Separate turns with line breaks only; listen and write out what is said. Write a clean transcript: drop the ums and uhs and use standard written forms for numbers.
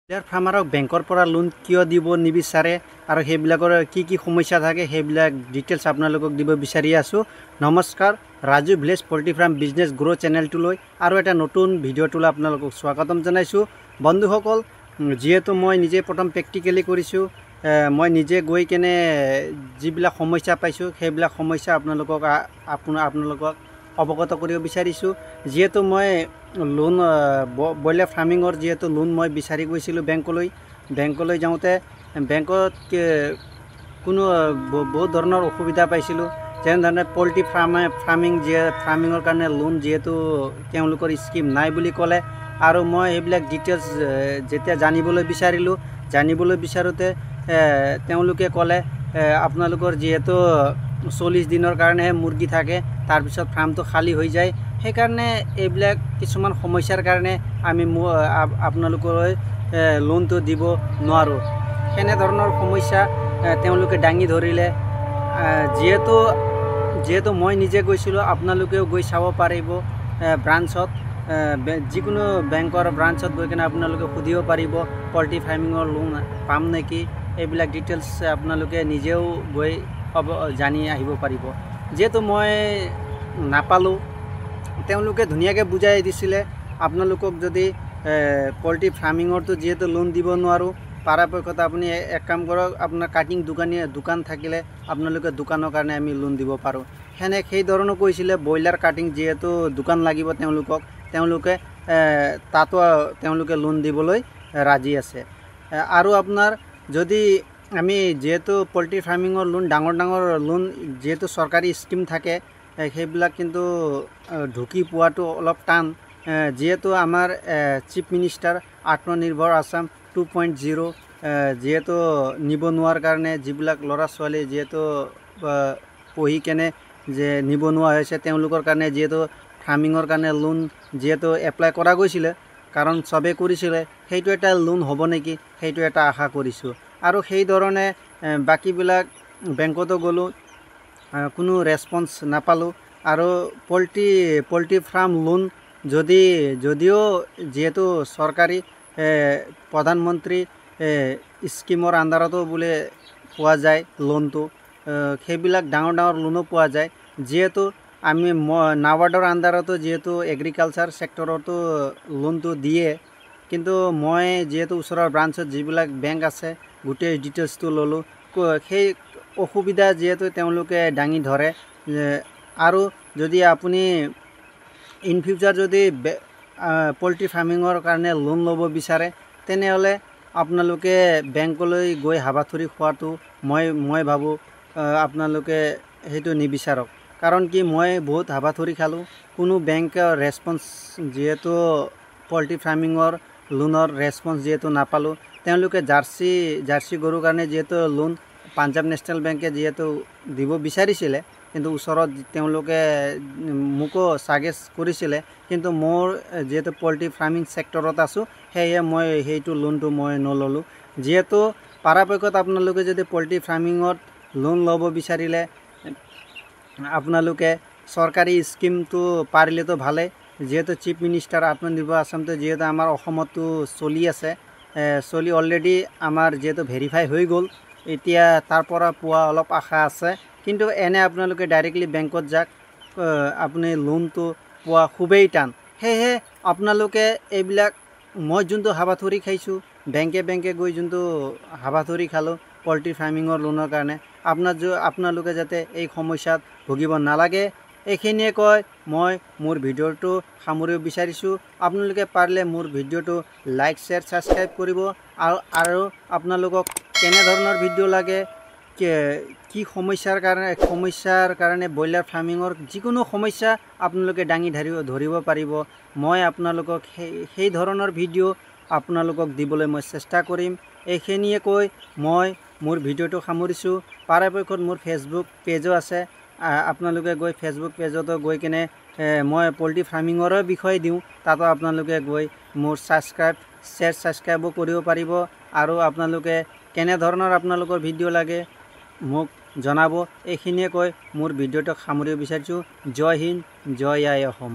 Broiler ফাৰ্মাৰক বেংকৰ পৰা loan কিয় দিব নিবিচাৰে আৰু সেইবিলাকৰ কি সমস্যা থাকে সেইবিলাক ডিটেইলছ আপোনালোকক দিব বিচাৰি আছোঁ। নমস্কাৰ, Raju village poultry farm business grow' চেনেলটোলৈ আৰু এটা নতুন ভিডিঅ'টোলৈ আপোনালোকক স্বাগতম জনাইছোঁ। বন্ধুসকল, যিহেতু মই নিজে প্ৰথম প্ৰেক্টিকেলি কৰিছোঁ, মই নিজে গৈ কেনে যিবিলাক সমস্যা পাইছোঁ সেইবিলাক সমস্যা আপোনালোকক অৱগত কৰিব বিচাৰিছোঁ। যিহেতু মই লোন ব্ৰইলাৰ ফাৰ্মিঙৰ যিহেতু লোন মই বিচাৰি গৈছিলোঁ বেংকলৈ যাওঁতে বেংকত কোনো বহুত ধৰণৰ অসুবিধা পাইছিলোঁ। যেনেধৰণে পল্ট্ৰি ফাৰ্মিঙৰ কাৰণে লোন যিহেতু তেওঁলোকৰ স্কিম নাই বুলি ক'লে, আৰু মই সেইবিলাক ডিটেইলছ যেতিয়া জানিবলৈ বিচাৰোঁতে তেওঁলোকে ক'লে আপোনালোকৰ যিহেতু 40 দিনৰ কাৰণেহে মুৰ্গী থাকে, তাৰপিছত ফাৰ্মটো খালী হৈ যায়। সেইকাৰণে এইবিলাক কিছুমান সমস্যাৰ কাৰণে আমি আপোনালোকলৈ লোনটো দিব নোৱাৰোঁ। সেনেধৰণৰ সমস্যা তেওঁলোকে দাঙি ধৰিলে। যিহেতু মই নিজে গৈছিলোঁ, আপোনালোকেও গৈ চাব পাৰিব ব্ৰাঞ্চত, যিকোনো বেংকৰ ব্ৰাঞ্চত গৈ কিনে আপোনালোকে সুধিব পাৰিব পল্ট্ৰি ফাৰ্মিঙৰ লোন পাম নেকি। এইবিলাক ডিটেইলছ আপোনালোকে নিজেও গৈ জানি আহিব পাৰিব। যিহেতু মই নাপালোঁ, তেওঁলোকে ধুনীয়াকৈ বুজাই দিছিলে আপোনালোকক যদি পল্ট্ৰি ফাৰ্মিঙৰটো যিহেতু লোন দিব নোৱাৰোঁ, পৰাপক্ষত আপুনি এক কাম কৰক, আপোনাৰ কাটিং দোকান থাকিলে আপোনালোকে দোকানৰ কাৰণে আমি লোন দিব পাৰোঁ। সেই ধৰণৰ কৈছিলে। ব্ৰইলাৰ কাটিং যিহেতু দোকান লাগিব তেওঁলোকে তাতো তেওঁলোকে লোন দিবলৈ ৰাজি আছে। আৰু আপোনাৰ যদি আমি যিহেতু পল্ট্ৰি ফাৰ্মিঙৰ লোন ডাঙৰ লোন যিহেতু চৰকাৰী স্কিম থাকে, সেইবিলাক কিন্তু ঢুকি পোৱাটো অলপ টান। যিহেতু আমাৰ চিফ মিনিষ্টাৰ আত্মনিৰ্ভৰ আসাম 2.0 যিহেতু নিবনুৱাৰ কাৰণে যিবিলাক ল'ৰা ছোৱালী যিহেতু পঢ়ি কেনে যে নিবনুৱা হৈছে, তেওঁলোকৰ কাৰণে যিহেতু ফাৰ্মিঙৰ কাৰণে লোন যিহেতু এপ্লাই কৰা গৈছিলে, কাৰণ চবেই কৰিছিলে, সেইটো এটা লোন হ'ব নেকি সেইটো এটা আশা কৰিছোঁ। আৰু সেইধৰণে বাকীবিলাক বেংকতো গ'লোঁ, কোনো ৰেছপন্স নাপালোঁ। আৰু পল্ট্ৰি ফাৰ্ম লোন যদিও যিহেতু চৰকাৰী প্ৰধানমন্ত্ৰী স্কিমৰ আণ্ডাৰতো বোলে পোৱা যায় লোনটো, সেইবিলাক ডাঙৰ লোনো পোৱা যায়। যিহেতু আমি নাবাৰ্ডৰ আণ্ডাৰতো যিহেতু এগ্ৰিকালচাৰ ছেক্টৰতো লোনটো দিয়ে, কিন্তু মই যিহেতু ওচৰৰ ব্ৰাঞ্চত যিবিলাক বেংক আছে গোটেই ডিটেইলছটো ল'লোঁ। সেই অসুবিধা যিহেতু তেওঁলোকে দাঙি ধৰে। আৰু যদি আপুনি ইন ফিউচাৰ যদি পল্ট্ৰি ফাৰ্মিঙৰ কাৰণে লোন ল'ব বিচাৰে, তেনেহ'লে আপোনালোকে বেংকলৈ গৈ হাবাথুৰি খোৱাটো মই ভাবোঁ আপোনালোকে সেইটো নিবিচাৰক। কাৰণ কি, মই বহুত হাবাথুৰি খালোঁ, কোনো বেংকৰ ৰেছপন্স যিহেতু পল্ট্ৰি ফাৰ্মিঙৰ লোনৰ ৰেছপন্স যিহেতু নাপালোঁ। তেওঁলোকে জাৰ্চি গৰুৰ কাৰণে যিহেতু লোন পাঞ্জাৱ নেশ্যনেল বেংকে যিহেতু দিব বিচাৰিছিলে, কিন্তু ওচৰত তেওঁলোকে মোকো ছাজেষ্ট কৰিছিলে, কিন্তু মোৰ যিহেতু পল্ট্ৰি ফাৰ্মিং ছেক্টৰত আছোঁ, সেয়ে মই সেইটো লোনটো মই নল'লোঁ। যিহেতু পৰাপক্ষত আপোনালোকে যদি পল্ট্ৰি ফাৰ্মিঙত লোন ল'ব বিচাৰিলে আপোনালোকে চৰকাৰী স্কিমটো পাৰিলেতো ভালেই। যিহেতু চিফ মিনিষ্টাৰ আত্মনিৰ্ভৰ আসামটো যিহেতু আমাৰ অসমতো চলি আছে, অলৰেডি আমাৰ যিহেতু ভেৰিফাই হৈ গ'ল, এতিয়া তাৰ পৰা পোৱা অলপ আশা আছে। কিন্তু এনে আপোনালোকে ডাইৰেক্টলি বেংকত যাওক, আপুনি লোনটো পোৱা খুবেই টান। সেয়েহে আপোনালোকে এইবিলাক মই যোনটো হাবাথুৰি খাইছোঁ, বেংকে গৈ যোনটো হাবাথুৰি খালোঁ পল্ট্ৰি ফাৰ্মিঙৰ লোনৰ কাৰণে, আপোনালোকে যাতে এই সমস্যাত ভুগিব নালাগে, এইখিনিয়ে কৈ মই মোৰ ভিডিঅ'টো সামৰিব বিচাৰিছোঁ। আপোনালোকে পাৰিলে মোৰ ভিডিঅ'টো লাইক শ্বেয়াৰ ছাবস্ক্ৰাইব কৰিব। আৰু আপোনালোকক কেনেধৰণৰ ভিডিঅ' লাগে, কি সমস্যাৰ কাৰণে ব্ৰইলাৰ ফাৰ্মিঙৰ যিকোনো সমস্যা আপোনালোকে দাঙি ধৰিব পাৰিব, মই আপোনালোকক সেই ধৰণৰ ভিডিঅ' আপোনালোকক দিবলৈ মই চেষ্টা কৰিম। এইখিনিয়ে কৈ মই মোৰ ভিডিঅ'টো সামৰিছোঁ। পৰাপক্ষত মোৰ ফেচবুক পেজো আছে, আপোনালোকে গৈ ফেচবুক পেজতো গৈ কিনে মই পল্ট্ৰি ফাৰ্মিঙৰে বিষয়ে দিওঁ, তাতো আপোনালোকে গৈ মোৰ ছাবস্ক্ৰাইবো কৰিব পাৰিব। আৰু আপোনালোকে কেনেধৰণৰ আপোনালোকৰ ভিডিঅ' লাগে মোক জনাব। এইখিনিয়ে কৈ মোৰ ভিডিঅ'টো সামৰিব বিচাৰিছোঁ। জয় হিন্দ, জয় আই অসম।